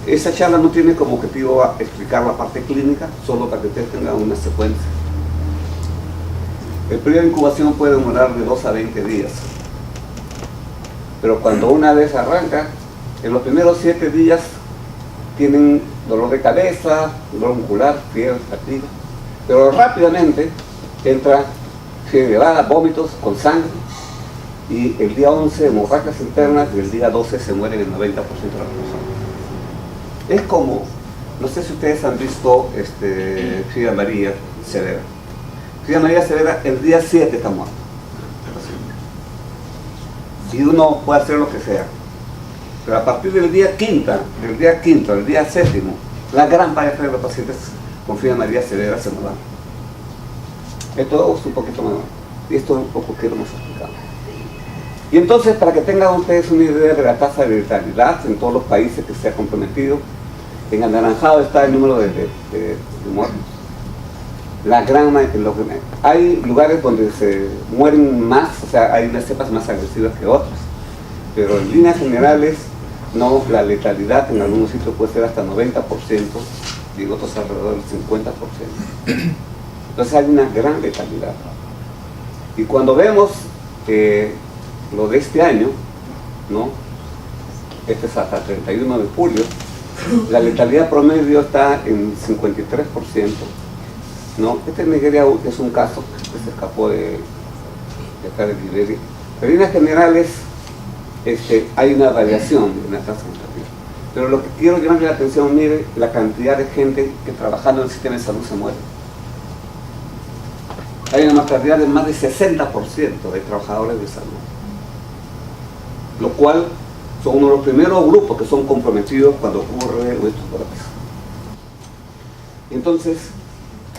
Esa charla no tiene como objetivo explicar la parte clínica, solo para que ustedes tengan una secuencia. El periodo de incubación puede demorar de 2 a 20 días. Pero cuando una vez arranca, en los primeros 7 días tienen dolor de cabeza, dolor muscular, fiebre, fatiga. Pero rápidamente entra fiebre elevada, vómitos con sangre. Y el día 11 hemorragias internas y el día 12 se mueren el 90% de las personas. Es como, no sé si ustedes han visto fiebre amarilla severa. Fiebre amarilla severa, el día 7 está muerto. Y uno puede hacer lo que sea. Pero a partir del día quinto, del día séptimo, la gran mayoría de los pacientes con fiebre amarilla severa se mueren. Esto es un poquito más. Y esto es un poco que hemos explicado. Y entonces, para que tengan ustedes una idea de la tasa de letalidad en todos los países que se ha comprometido, en anaranjado está el número de muertos. Hay lugares donde se mueren más, o sea, hay unas cepas más agresivas que otras, pero en líneas generales, no, la letalidad en algunos sitios puede ser hasta 90% y en otros alrededor del 50%. Entonces hay una gran letalidad. Y cuando vemos lo de este año, ¿no? Este es hasta el 31 de julio, la letalidad promedio está en 53%, ¿no? Este en Nigeria es un caso que se escapó de acá de Liberia. Pero en líneas generales hay una variación en la tasa de letalidad. Pero lo que quiero llamarle la atención, mire, la cantidad de gente que trabajando en el sistema de salud se muere. Hay una mortalidad de más de 60% de trabajadores de salud, lo cual son uno de los primeros grupos que son comprometidos cuando ocurre estos brotes. Entonces,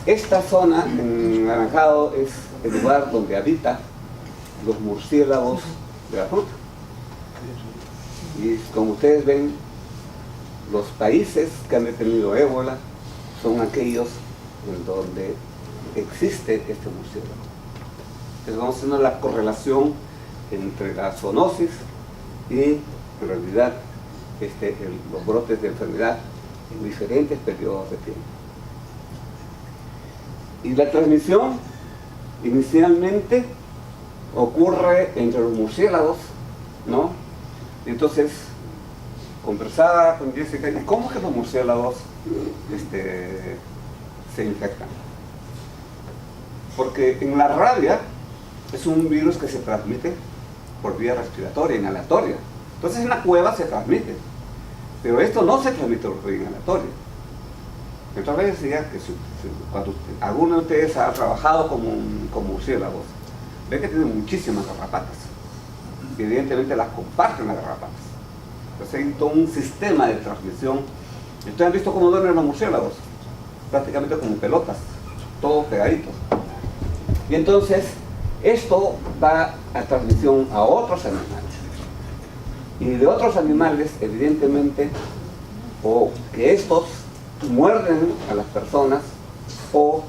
esta zona en anaranjado es el lugar donde habitan los murciélagos de la fruta. Y como ustedes ven, los países que han detenido ébola son aquellos en donde existe este murciélago. Entonces vamos haciendo la correlación entre la zoonosis y en realidad los brotes de enfermedad en diferentes periodos de tiempo. Y la transmisión inicialmente ocurre entre los murciélagos, ¿no? Entonces conversaba con Jessica, ¿y cómo es que los murciélagos se infectan? Porque en la rabia es un virus que se transmite por vía respiratoria, inhalatoria. Entonces en la cueva se transmite, pero esto no se transmite por vía inhalatoria. Entonces decía que cuando alguno de ustedes ha trabajado con murciélagos, ve que tienen muchísimas garrapatas. Y evidentemente las comparten las garrapatas. Entonces hay todo un sistema de transmisión. ¿Ustedes han visto cómo duermen los murciélagos? Prácticamente como pelotas, todos pegaditos. Y entonces esto va a transmisión a otros animales. Y de otros animales, evidentemente, o que estos muerden a las personas o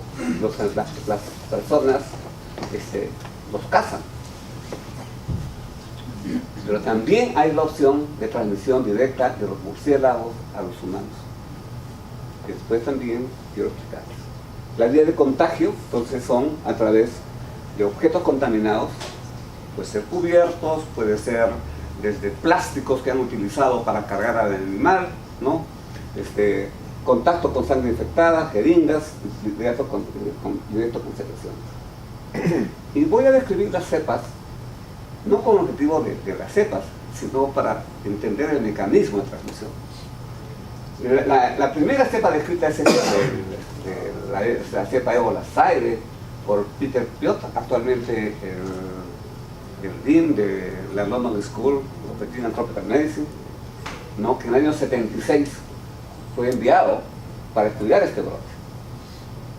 las personas los cazan. Pero también hay la opción de transmisión directa de los murciélagos a los humanos, que después también quiero explicarles. Las vías de contagio, entonces, son a través de objetos contaminados, puede ser cubiertos, puede ser desde plásticos que han utilizado para cargar al animal, ¿no? Contacto con sangre infectada, jeringas, directo con secreciones. Y voy a describir las cepas, no con el objetivo de las cepas, sino para entender el mecanismo de transmisión. La primera cepa descrita es la cepa Ebola Zaire por Peter Piot, actualmente el dean de la London School of Veterinary and Tropical Medicine, ¿no? Que en el año 76 fue enviado para estudiar este brote.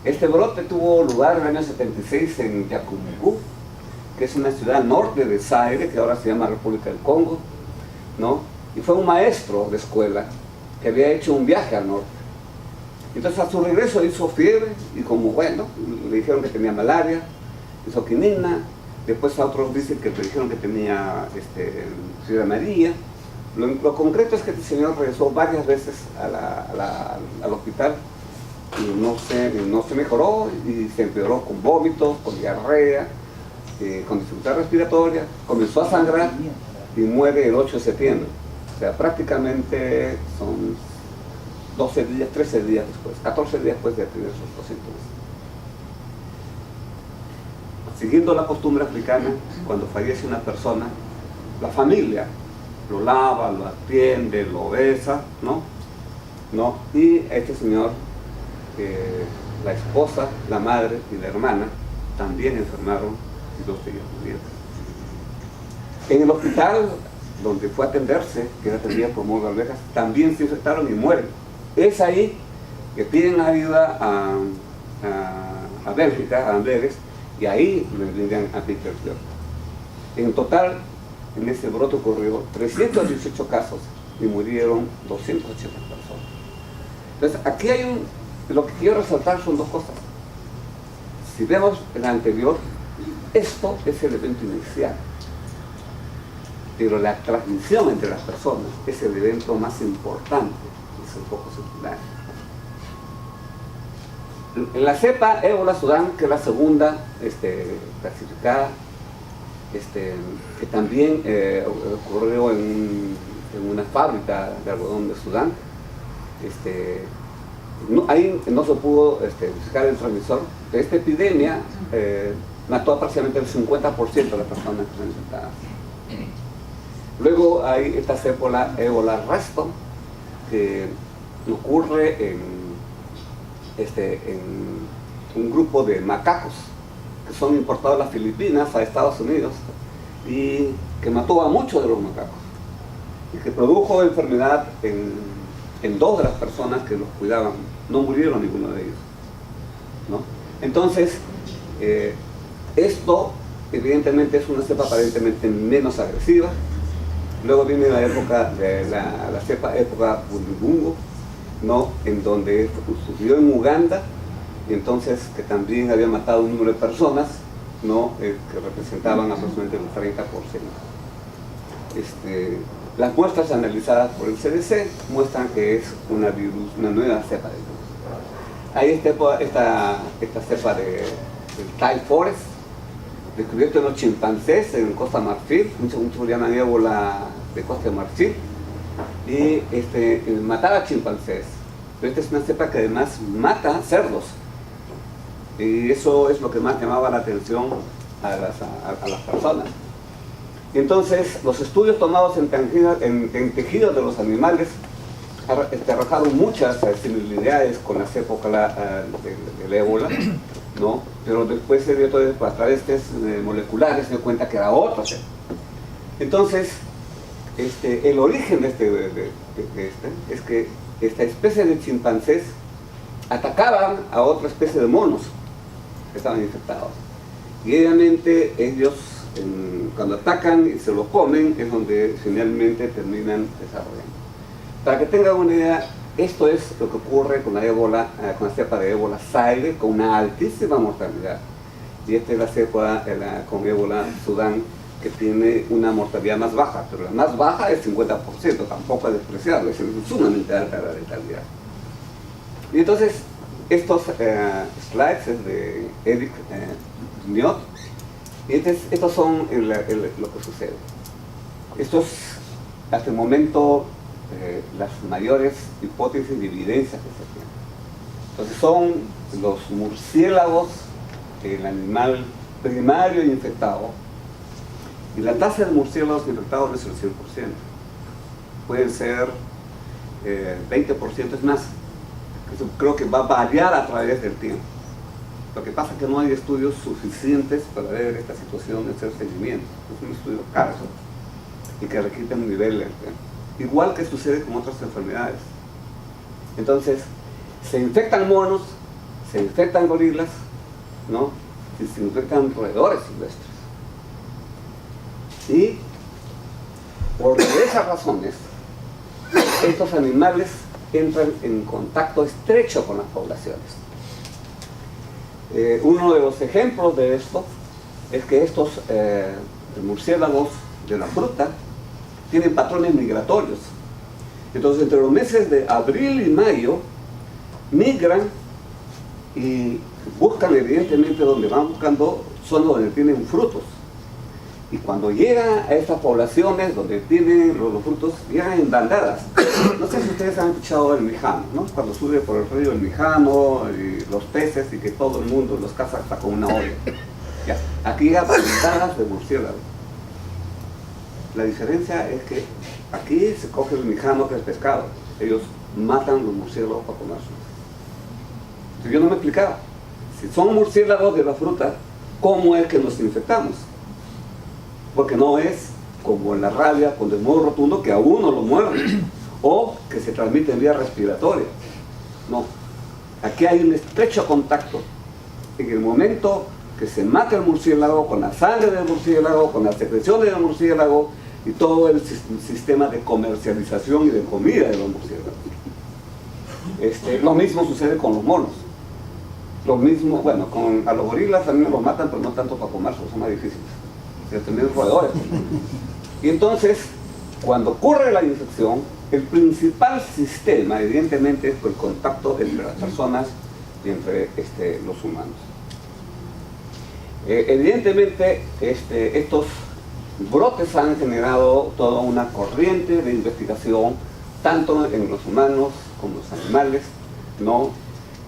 Este brote tuvo lugar en el año 76 en Yakumungu, que es una ciudad norte de Zaire, que ahora se llama República del Congo, ¿no? Y fue un maestro de escuela que había hecho un viaje al norte. Entonces a su regreso hizo fiebre y como bueno, le dijeron que tenía malaria, hizo quinina, después a otros dicen que le dijeron que tenía fiebre amarilla, Lo concreto es que este señor regresó varias veces al hospital y no se mejoró y se empeoró con vómitos, con diarrea, con dificultad respiratoria, comenzó a sangrar y muere el 8 de septiembre. O sea, prácticamente son 12 días, 13 días después, 14 días después de tener esos síntomas. Siguiendo la costumbre africana, cuando fallece una persona, la familia lo lava, lo atiende, lo besa, ¿no? Y este señor, la esposa, la madre y la hermana también enfermaron y 2 de ellos murieron. En el hospital donde fue a atenderse, que era atendido por Morgan Alvejas, también se infectaron y mueren. Es ahí que piden ayuda a Bélgica, a Amberes, y ahí le envían a Peter Björk. En total, en ese brote ocurrió 318 casos y murieron 280 personas. Entonces, aquí lo que quiero resaltar son 2 cosas. Si vemos el anterior, esto es el evento inicial, pero la transmisión entre las personas es el evento más importante, es el foco secundario. En la cepa ébola Sudán, que es la segunda clasificada, que también ocurrió en una fábrica de algodón de Sudán, ahí no se pudo buscar el transmisor. Esta epidemia mató aproximadamente el 50% de las personas que están infectadas. Luego hay esta cepa ébola resto, que ocurre en un grupo de macacos que son importados a las Filipinas, a Estados Unidos, y que mató a muchos de los macacos y que produjo enfermedad en 2 de las personas que los cuidaban. No murieron ninguno de ellos, ¿no? Entonces, esto evidentemente es una cepa aparentemente menos agresiva. Luego viene la época de la cepa época Bundibungo, ¿no? En donde sucedió en Uganda, y entonces que también había matado un número de personas, ¿no? Que representaban aproximadamente el 30%. Las muestras analizadas por el CDC muestran que es una nueva cepa de virus. Hay esta cepa del Thai Forest, descubierto en los chimpancés en Costa de Marfil, muchos lo llaman ébola de Costa de Marfil, y mataba chimpancés. Pero esta es una cepa que además mata cerdos, y eso es lo que más llamaba la atención a las personas. Y entonces los estudios tomados en tejidos de los animales arrojaron muchas similitudes con las épocas del ébola, ¿no? Pero después se dio todo a través de moleculares, se dio cuenta que era otra cepa. Entonces, el origen de es que esta especie de chimpancés atacaban a otra especie de monos que estaban infectados. Y obviamente ellos, cuando atacan y se los comen, es donde finalmente terminan desarrollando. Para que tengan una idea, esto es lo que ocurre con la ébola, con la cepa de ébola Zaire, con una altísima mortalidad. Y esta es la cepa con ébola Sudán, que tiene una mortalidad más baja, pero la más baja es 50%, tampoco es despreciable, es sumamente alta la letalidad. Y entonces, estos slides es de Eric Niot, y estos son lo que sucede. Estos, hasta el momento, las mayores hipótesis de evidencia que se tienen. Entonces son los murciélagos, el animal primario infectado, y la tasa de murciélagos infectados no es el 100%, pueden ser 20%, es más. Eso creo que va a variar a través del tiempo. Lo que pasa es que no hay estudios suficientes para ver esta situación, hacer seguimiento. Es un estudio caro y que requiere un nivel igual que sucede con otras enfermedades. Entonces, se infectan monos, se infectan gorilas, ¿no? Y se infectan roedores silvestres. Y por esas razones, estos animales entran en contacto estrecho con las poblaciones. Uno de los ejemplos de esto es que estos murciélagos de la fruta tienen patrones migratorios. Entonces, entre los meses de abril y mayo, migran y buscan, evidentemente, donde van buscando son donde tienen frutos. Y cuando llegan a estas poblaciones donde tienen los frutos, llegan en bandadas. No sé si ustedes han escuchado el Mijano, ¿no? Cuando sube por el río el Mijano, y los peces, y que todo el mundo los caza hasta con una olla. Ya. Aquí llegan bandadas de murciélagos. La diferencia es que aquí se coge el Mijano, que es pescado. Ellos matan los murciélagos para comerse. Entonces yo no me explicaba. Si son murciélagos de la fruta, ¿cómo es que nos infectamos? Porque no es como la rabia, cuando es muy rotundo, que a uno lo muerde, o que se transmite en vía respiratoria. No. Aquí hay un estrecho contacto. En el momento que se mata el murciélago, con la sangre del murciélago, con las secreciones del murciélago, y todo el sistema de comercialización y de comida de los murciélagos. Lo mismo sucede con los monos. Lo mismo, bueno, a los gorilas también los matan, pero no tanto para comerlos, son más difíciles. También roedores. Y entonces, cuando ocurre la infección, el principal sistema, evidentemente, es el contacto entre las personas y entre los humanos. Evidentemente, estos brotes han generado toda una corriente de investigación, tanto en los humanos como en los animales, ¿no?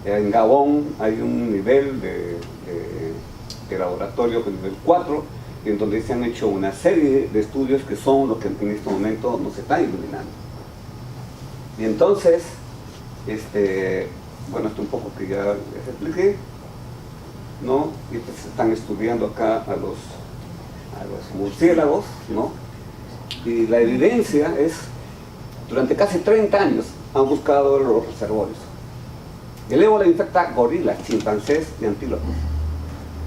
En Gabón hay un nivel de laboratorio, el nivel 4, en donde se han hecho una serie de estudios que son los que en este momento nos están iluminando. Y entonces, bueno, esto un poco que ya les expliqué, ¿no? Y pues están estudiando acá a los murciélagos, ¿no? Y la evidencia es, durante casi 30 años han buscado los reservorios. El ébola infecta gorilas, chimpancés y antílopes,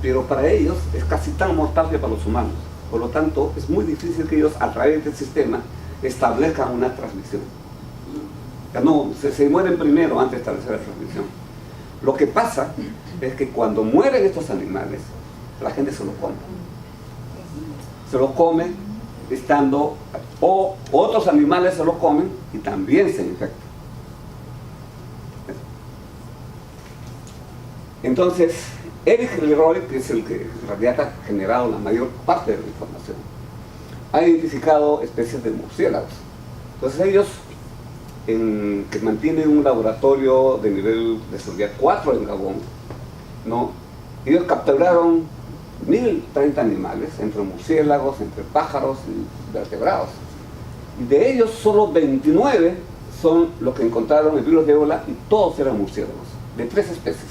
pero para ellos es casi tan mortal que para los humanos. Por lo tanto, es muy difícil que ellos, a través del sistema, establezcan una transmisión. Ya no, se mueren primero antes de establecer la transmisión. Lo que pasa es que cuando mueren estos animales, la gente se los come. Se los come estando, o otros animales se los comen y también se infectan. Entonces, Eric Leroy, que es el que en realidad ha generado la mayor parte de la información, ha identificado especies de murciélagos. Entonces ellos, que mantienen un laboratorio de nivel de seguridad 4 en Gabón, ¿no? Ellos capturaron 1030 animales, entre murciélagos, entre pájaros y vertebrados. Y de ellos solo 29 son los que encontraron el virus de ébola, y todos eran murciélagos, de 3 especies.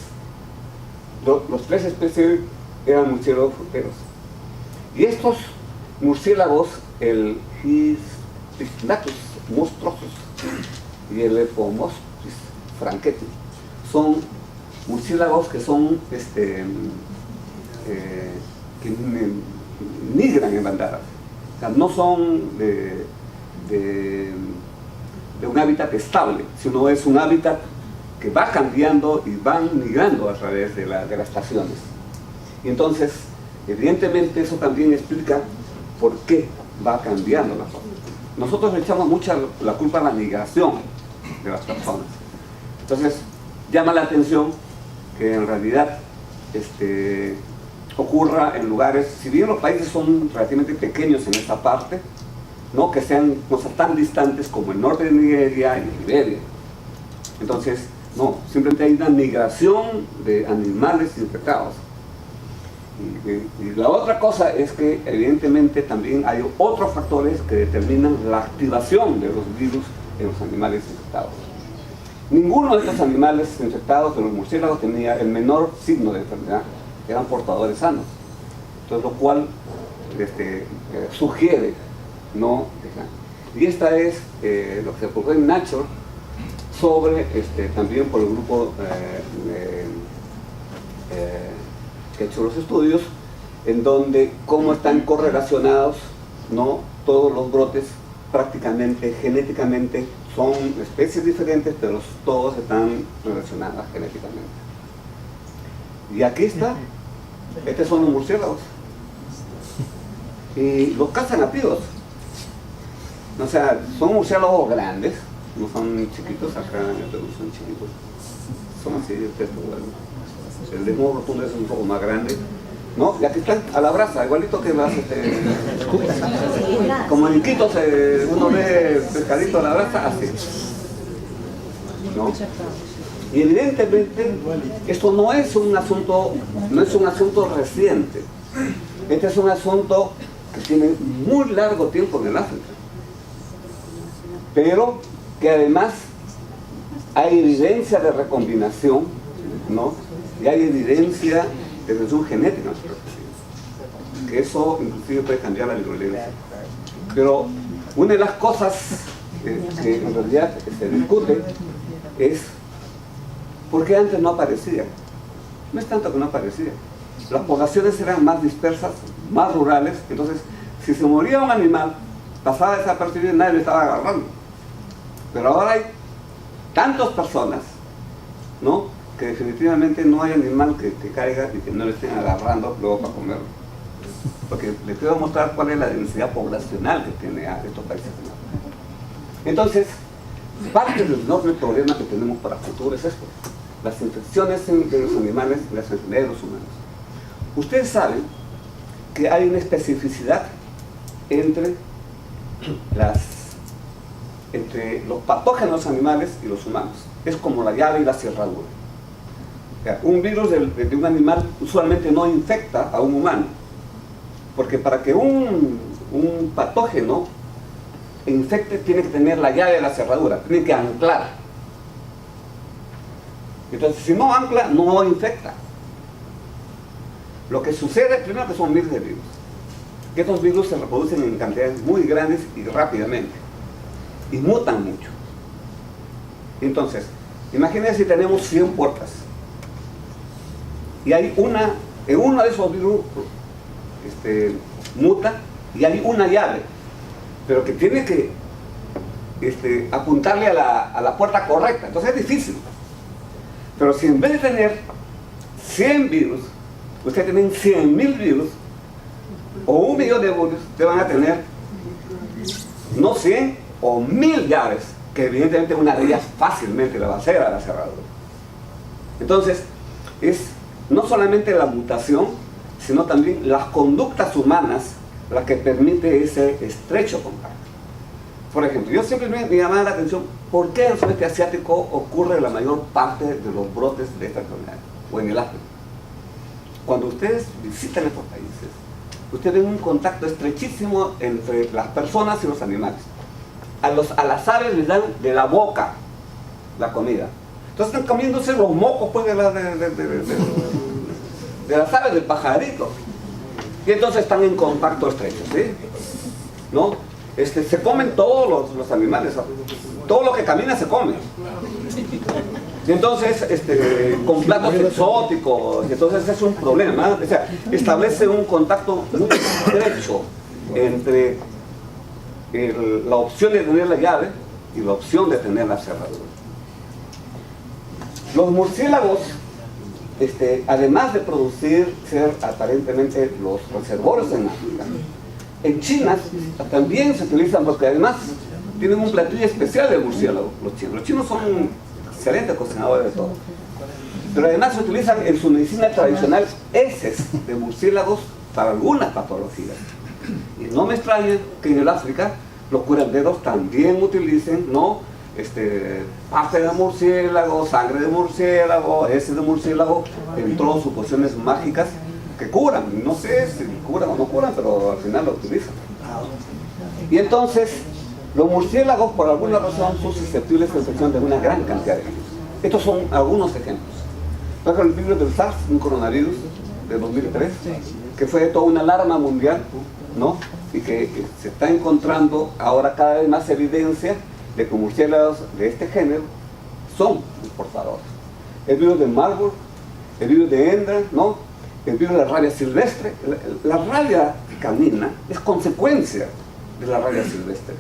Los 3 especies eran murciélagos fruteros. Y estos murciélagos, el Histichnatus monstruosus y el Lepomostis franketti, son murciélagos que son que migran en bandadas. O sea, no son de un hábitat estable, sino es un hábitat que va cambiando y van migrando a través de las estaciones. Y entonces, evidentemente, eso también explica por qué va cambiando la cosa. Nosotros le echamos mucha la culpa a la migración de las personas. Entonces, llama la atención que en realidad ocurra en lugares, si bien los países son relativamente pequeños en esta parte, no que sean cosas tan distantes como el norte de Nigeria y Liberia. Entonces, no, simplemente hay una migración de animales infectados. Y la otra cosa es que evidentemente también hay otros factores que determinan la activación de los virus en los animales infectados. Ninguno de estos animales infectados, de los murciélagos, tenía el menor signo de enfermedad, eran portadores sanos. Entonces, lo cual sugiere, ¿no? Y esta es lo que se publicó en Nature sobre, también por el grupo que ha hecho los estudios, en donde cómo están correlacionados, ¿no? Todos los brotes prácticamente, genéticamente, son especies diferentes, pero todos están relacionados genéticamente. Y aquí está, estos son los murciélagos. Y los cazan nativos. O sea, son murciélagos grandes, no son chiquitos, acá en el Perú son chiquitos. Son así de texto, bueno. El desnudo rotundo es un poco más grande, ¿no? Y aquí están a la brasa, igualito que las como en Iquitos uno ve pescadito a la brasa, así, ¿no? Y evidentemente esto no es un asunto reciente. Este es un asunto que tiene muy largo tiempo en el África, pero que además hay evidencia de recombinación, ¿no? Y hay evidencia de reducción genética, que eso inclusive puede cambiar la virulencia. Pero una de las cosas que en realidad se discute es ¿por qué antes no aparecía? No es tanto que no aparecía. Las poblaciones eran más dispersas, más rurales, entonces si se moría un animal, pasaba desapercibido y nadie lo estaba agarrando. Pero ahora hay tantas personas, ¿no?, que definitivamente no hay animal que caiga y que no le estén agarrando luego para comerlo. Porque les quiero mostrar cuál es la densidad poblacional que tiene estos países. Entonces, parte del enorme problema que tenemos para el futuro es esto: las infecciones de los animales y las enfermedades de los humanos. Ustedes saben que hay una especificidad entre los patógenos animales y los humanos. Es como la llave y la cerradura. O sea, un virus de un animal usualmente no infecta a un humano, porque para que un patógeno infecte tiene que tener la llave de la cerradura, tiene que anclar. Entonces, si no ancla, no infecta. Lo que sucede, primero, que son miles de virus, que estos virus se reproducen en cantidades muy grandes y rápidamente, y mutan mucho. Entonces, imagínense si tenemos 100 puertas, y hay en uno de esos virus muta, y hay una llave, pero que tiene que apuntarle a la puerta correcta. Entonces es difícil. Pero si en vez de tener 100 virus, ustedes tienen 100.000 virus, o 1 millón de virus, ustedes van a tener no 100 o 1000 llaves, que evidentemente una de ellas fácilmente la va a hacer a la cerradura. Entonces, es no solamente la mutación, sino también las conductas humanas las que permite ese estrecho contacto. Por ejemplo, yo siempre me llamaba la atención por qué en el sudeste asiático ocurre la mayor parte de los brotes de esta enfermedad, o en el África. Cuando ustedes visitan estos países, ustedes ven un contacto estrechísimo entre las personas y los animales. A las aves les dan de la boca la comida. Entonces están comiéndose los mocos pues, de las aves, del pajarito. Y entonces están en contacto estrecho, ¿sí? ¿No? Se comen todos los animales, todo lo que camina se come. Y entonces, con platos exóticos, y entonces es un problema, o sea, establece un contacto muy estrecho entre la opción de tener la llave y la opción de tener la cerradura. Los murciélagos, además de ser aparentemente los reservorios en África, en China también se utilizan, porque además tienen un platillo especial de murciélago, los chinos. Los chinos son excelentes cocinadores de todo. Pero además se utilizan en su medicina tradicional heces de murciélagos para algunas patologías. Y no me extraña que en el África los curanderos también utilicen, ¿no?, parte de murciélago, sangre de murciélago, heces de murciélago, en todas sus pociones mágicas que curan. No sé si curan o no curan, pero al final lo utilizan. Y entonces, los murciélagos, por alguna razón, son susceptibles a la infección de una gran cantidad de virus. Estos son algunos ejemplos. Por ejemplo, el virus del SARS, un coronavirus de 2003, que fue toda una alarma mundial, ¿no?, y que se está encontrando ahora cada vez más evidencia de que murciélagos de este género son los portadores. El virus de Marburg, el virus de Hendra, ¿no?, el virus de la rabia silvestre. La rabia canina es consecuencia de la rabia silvestre,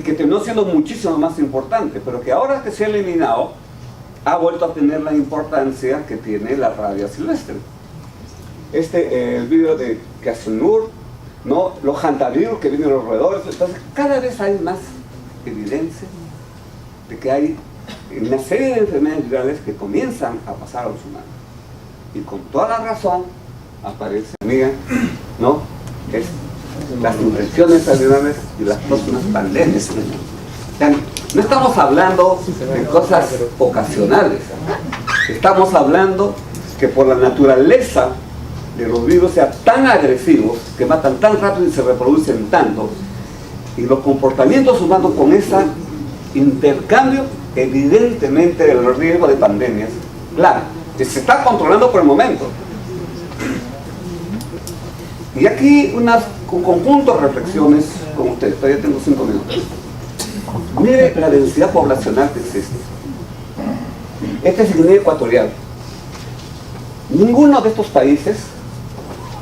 que terminó siendo muchísimo más importante, pero que ahora que se ha eliminado, ha vuelto a tener la importancia que tiene la rabia silvestre. El virus de Casunur, ¿no? Los hantavirus que vienen a los roedores. Entonces, cada vez hay más evidencia de que hay una serie de enfermedades virales que comienzan a pasar a los humanos. Y con toda la razón aparece, amiga, ¿no? Es las infecciones virales y las próximas pandemias. O sea, no estamos hablando de cosas ocasionales. Estamos hablando que por la naturaleza de los virus sean tan agresivos, que matan tan rápido y se reproducen tanto, y los comportamientos humanos con ese intercambio, evidentemente el riesgo de pandemias, claro, que se está controlando por el momento. Y aquí un conjunto de reflexiones con ustedes, todavía tengo 5 minutos. Mire la densidad poblacional que existe. Este es Guinea Ecuatorial. Ninguno de estos países,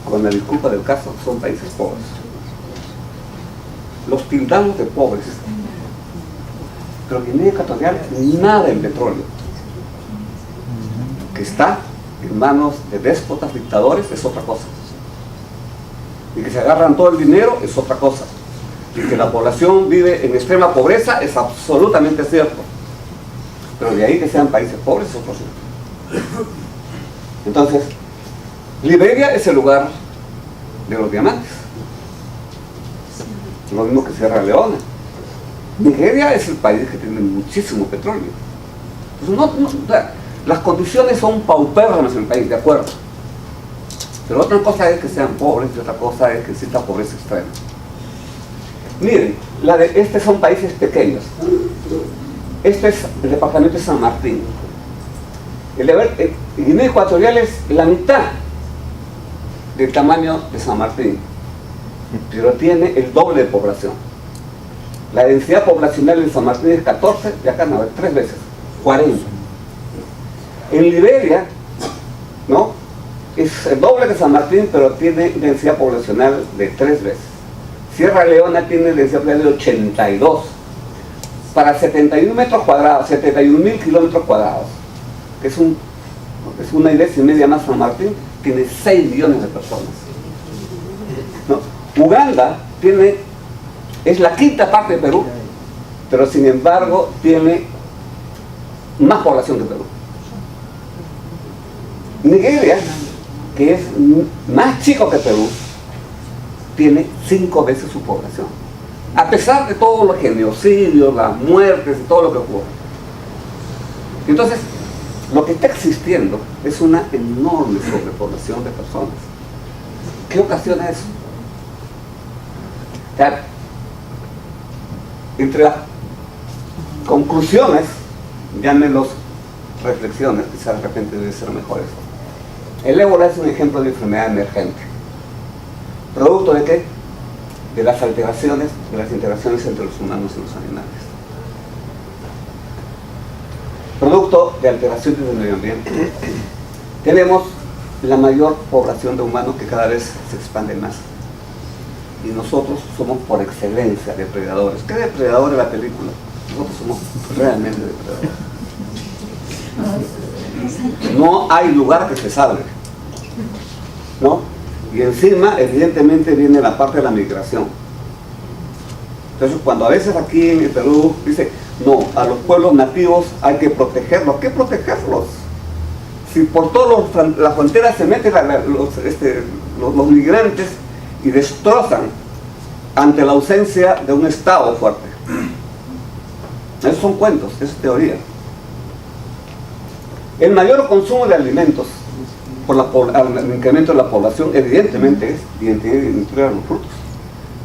con la disculpa del caso, son países pobres. Los tildamos de pobres. Pero Guinea Ecuatorial nada en petróleo. Que está en manos de déspotas, dictadores, es otra cosa. Y que se agarran todo el dinero es otra cosa. Y que la población vive en extrema pobreza es absolutamente cierto. Pero de ahí que sean países pobres es otro asunto. Entonces, Liberia es el lugar de los diamantes. Lo mismo que Sierra Leona. Nigeria es el país que tiene muchísimo petróleo. Entonces, las condiciones son paupérrimas en el país, de acuerdo. Pero otra cosa es que sean pobres y otra cosa es que exista pobreza extrema. Miren, estos son países pequeños. Este es el departamento de San Martín. El Guinea Ecuatorial es la mitad del tamaño de San Martín, pero tiene el doble de población. La densidad poblacional en San Martín es 14, y acá no, 3 veces, 40. En Liberia, ¿no?, es el doble que San Martín, pero tiene densidad poblacional de 3 veces. Sierra Leona tiene densidad poblacional de 82, para 71 metros cuadrados, 71.000 kilómetros cuadrados, que es una iglesia y media más. San Martín tiene 6 millones de personas, ¿no? Uganda es la quinta parte de Perú, pero sin embargo tiene más población que Perú. Nigeria, que es más chico que Perú, tiene 5 veces su población, a pesar de todos los genocidios, las muertes y todo lo que ocurre. Entonces, lo que está existiendo es una enorme sobrepoblación de personas. ¿Qué ocasiona eso? O sea, entre las conclusiones, llámenlos reflexiones, quizás de repente debe ser mejor eso. El ébola es un ejemplo de enfermedad emergente. ¿Producto de qué? De las alteraciones, de las interacciones entre los humanos y los animales. Producto de alteraciones del medio ambiente. Tenemos la mayor población de humanos que cada vez se expande más. Y nosotros somos por excelencia depredadores. ¿Qué depredador es la película? Nosotros somos realmente depredadores. No hay lugar que se salve, ¿no? Y encima, evidentemente, viene la parte de la migración. Entonces, cuando a veces aquí en el Perú dice, no, a los pueblos nativos hay que protegerlos. ¿Qué protegerlos? Si por todas las fronteras se meten los migrantes y destrozan ante la ausencia de un Estado fuerte. Esos son cuentos, esa es teoría. El mayor consumo de alimentos por el incremento de la población evidentemente es incluir a los frutos.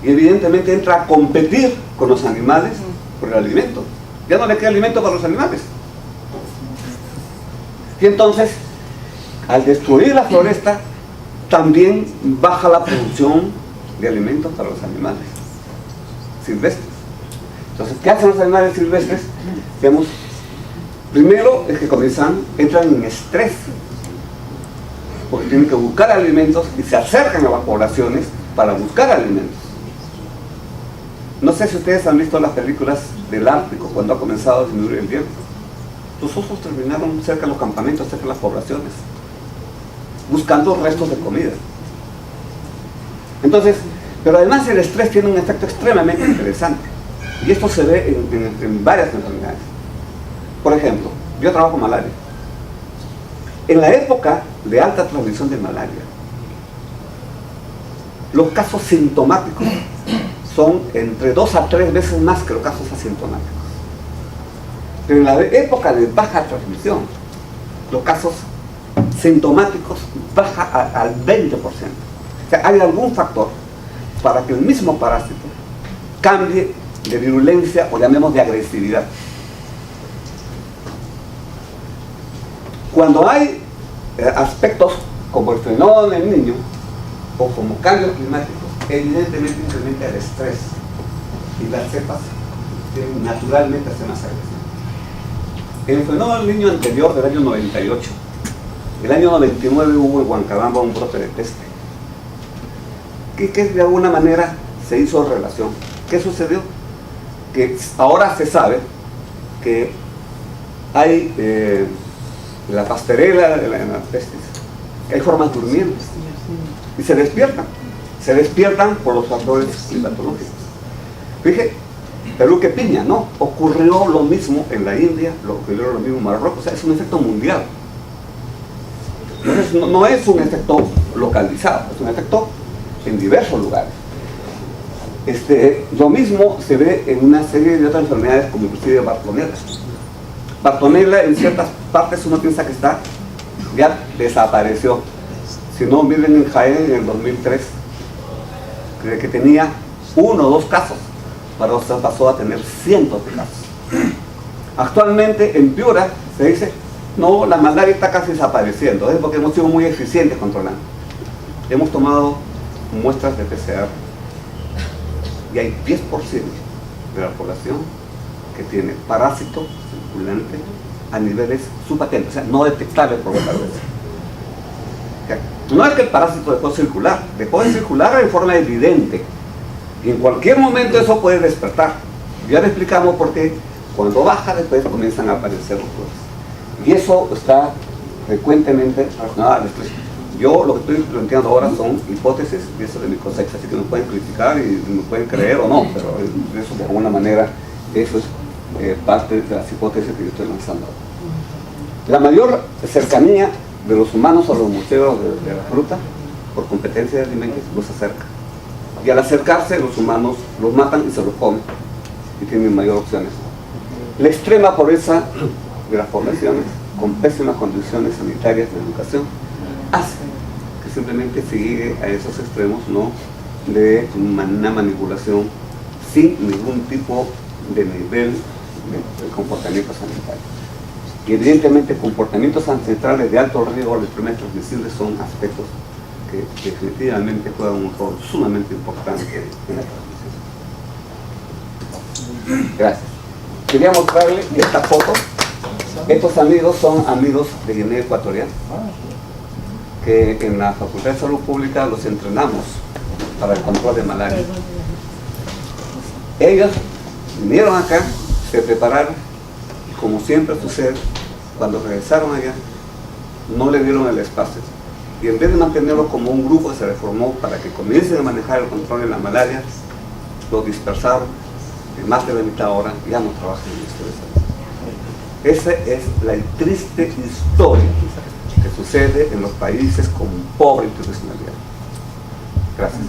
Y evidentemente entra a competir con los animales por el alimento. Ya no le queda alimento para los animales. Y entonces, al destruir la floresta, también baja la producción de alimentos para los animales silvestres. Entonces, ¿qué hacen los animales silvestres? Digamos, primero es que entran en estrés, porque tienen que buscar alimentos y se acercan a las poblaciones para buscar alimentos. No sé si ustedes han visto las películas del Ártico cuando ha comenzado a disminuir el hielo. Los osos terminaron cerca de los campamentos, cerca de las poblaciones, buscando restos de comida. Entonces, Pero además el estrés tiene un efecto extremadamente interesante. Y esto se ve en varias enfermedades. Por ejemplo, yo trabajo con malaria. En la época de alta transmisión de malaria, los casos sintomáticos son entre 2 a 3 veces más que los casos asintomáticos. Pero en la época de baja transmisión, los casos sintomáticos bajan al 20%. O sea, hay algún factor para que el mismo parásito cambie de virulencia o llamemos de agresividad. Cuando hay aspectos como el fenómeno del niño o como cambios climáticos, evidentemente incrementa el estrés y las cepas tienen naturalmente a ser más agresivas. En el fenómeno del niño anterior del año 98, el año 99 hubo en Huancabamba un brote de peste, que de alguna manera se hizo relación. ¿Qué sucedió? Que ahora se sabe que hay la pastorela de la pestis, que hay formas durmientes y se despiertan por los factores climatológicos. Fíjate, Perú que piña, ¿no? Ocurrió lo mismo en la India, ocurrió lo mismo en Marruecos, o sea, es un efecto mundial. Entonces no es un efecto localizado, es un efecto en diversos lugares. Lo mismo se ve en una serie de otras enfermedades como inclusive Bartonella. Bartonella en ciertas partes uno piensa que ya desapareció. Si no, miren en Jaén en el 2003, que tenía 1 o 2 casos, pero se pasó a tener cientos de casos. Actualmente en Piura se dice, no, la malaria está casi desapareciendo, es porque hemos sido muy eficientes controlando. Hemos tomado muestras de PCR y hay 10% de la población que tiene parásito circulante a niveles subpatentes, o sea, no detectables por la cabeza. No es que el parásito dejó de circular en forma evidente y en cualquier momento eso puede despertar. Ya le explicamos por qué cuando baja después comienzan a aparecer los brotes. Y eso está frecuentemente relacionado al estrés. Yo lo que estoy planteando ahora son hipótesis, y eso de mi cosecha, así que me pueden criticar y me pueden creer o no, pero eso de alguna manera, eso es parte de las hipótesis que yo estoy lanzando. La mayor cercanía de los humanos a los museos de la fruta, por competencia de alimentos, los acerca. Y al acercarse, los humanos los matan y se los comen, y tienen mayores opciones. La extrema pobreza de las poblaciones, con pésimas condiciones sanitarias de educación, hace que simplemente se llegue a esos extremos, ¿no?, de una manipulación sin ningún tipo de nivel de comportamiento sanitario. Y evidentemente comportamientos ancestrales de alto riesgo de enfermedades transmisibles son aspectos que definitivamente juegan un rol sumamente importante en la transmisión. Gracias. Quería mostrarle esta foto. Estos amigos son amigos de Guinea Ecuatorial, que en la Facultad de Salud Pública los entrenamos para el control de malaria. Ellos vinieron acá, se prepararon, y como siempre sucede, cuando regresaron allá, no le dieron el espacio. Y en vez de mantenerlo como un grupo que se reformó para que comiencen a manejar el control de la malaria, lo dispersaron, y más de la mitad ahora ya no trabajan en el Ministerio de Salud. Esa es la triste historia que sucede en los países con pobre institucionalidad. Gracias.